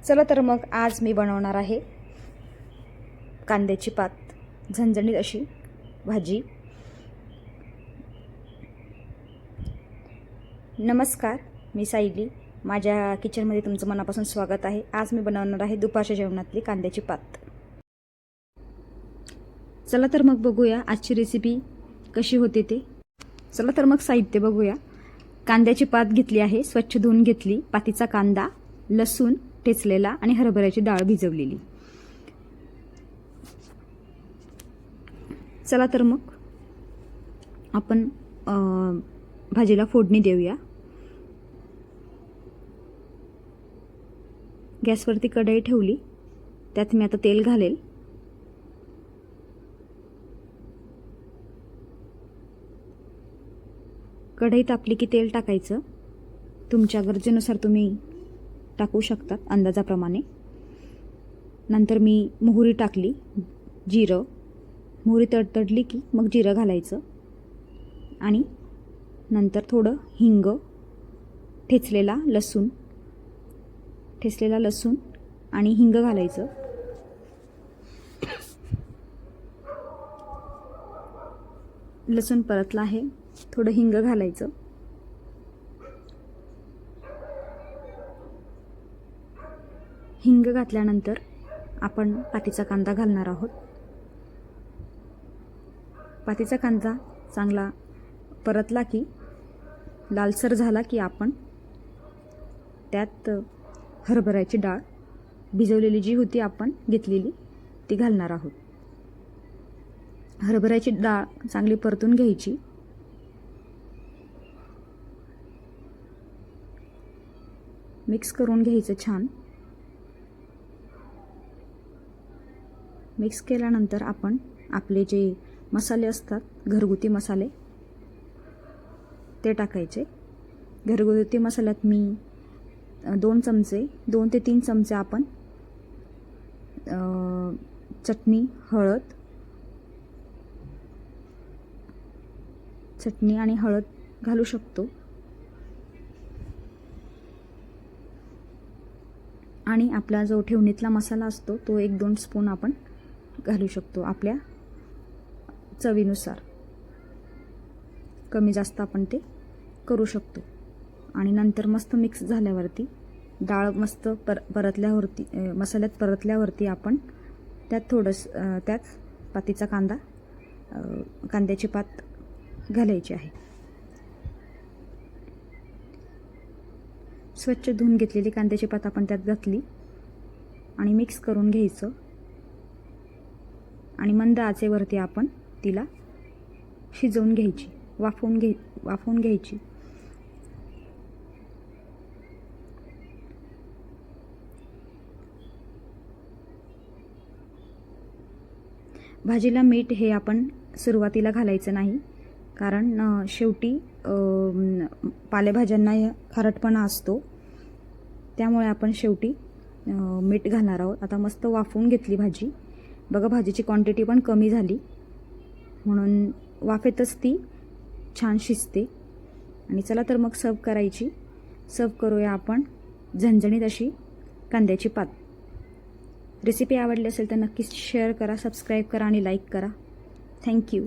चला तर मग आज मी बनवणार आहे कांद्याची पात, झणझणीत अशी भाजी। नमस्कार, मी सायली, माझ्या किचनमध्ये तुमचं मनापासून स्वागत आहे। आज मी बनवणार आहे दुपारच्या जेवणातली कांद्याची पात। चला तर मग बघूया आजची रेसिपी कशी होते ते। चला तर मग साहित्य बघूया। कांद्याची पात घेतली आहे, स्वच्छ धुवून घेतली। पातीचा कांदा, लसूण ठेचलेला आणि हरभऱ्याची डाळ भिजवलेली। चला तर मग आपण भाजीला फोडणी देऊया। गॅसवरती कढई ठेवली, त्यात मी आता तेल घालेल। कढई तापली की तेल टाकायचं। तुमच्या गरजेनुसार तुम्ही टाकू शकतात, अंदाजाप्रमाणे। नंतर मी मोहरी टाकली, जिरं। मोहरी तडतडली की मग जिरं घालायचं आणि नंतर थोडं हिंग, ठेचलेला लसूण आणि हिंग घालायचं। लसूण परतला आहे, थोडं हिंग घालायचं। हिंग घातल्यानंतर आपण पातीचा कांदा घालणार आहोत। पातीचा कांदा चांगला परतला की, लालसर झाला की आपण त्यात हरभऱ्याची डाळ भिजवलेली जी होती आपण घेतलेली ती घालणार आहोत। हरभऱ्याची डाळ चांगली परतून घ्यायची। मिक्स करून घ्यायचं छान। मिक्स केल्यानंतर आपण आपले जे मसाले असतात, घरगुती मसाले, ते टाकायचे। घरगुती मसाल्यात मी 2 ते 3 चमचे आपण चटणी आणि हळद घालू शकतो। आणि आपला जो ठेवणीतला मसाला असतो तो 1-2 स्पून आपण घालू शकतो, आपल्या चवीनुसार। कमी जास्त आपण ते करू शकतो। आणि नंतर मस्त मिक्स झाल्यावरती, डाळ मस्त परतल्यावरती, मसाल्यात परतल्यावरती आपण त्यात पातीचा कांद्याची पात घालायची आहे। स्वच्छ धुवून घेतलेली कांद्याची पात आपण त्यात घातली आणि मिक्स करून घ्यायचं। आणि मंद आचेवरती आपण तिला शिजवून घ्यायची, वाफवून घ्यायची। भाजीला मीठ हे आपण सुरुवातीला घालायचं नाही, कारण शेवटी पालेभाज्यांना खारटपणा असतो, त्यामुळे आपण शेवटी मीठ घालणार आहोत। आता मस्त वाफवून घेतली भाजी। बघा, भाजीची क्वांटिटी पण कमी झाली, म्हणून वाफेतच ती छान शिजते। आणि चला तर मग सर्व करूया आपण झणझणीत अशी कांद्याची पात। रेसिपी आवडली असेल तर नक्कीच शेअर करा, सबस्क्राईब करा आणि लाईक करा। थँक्यू।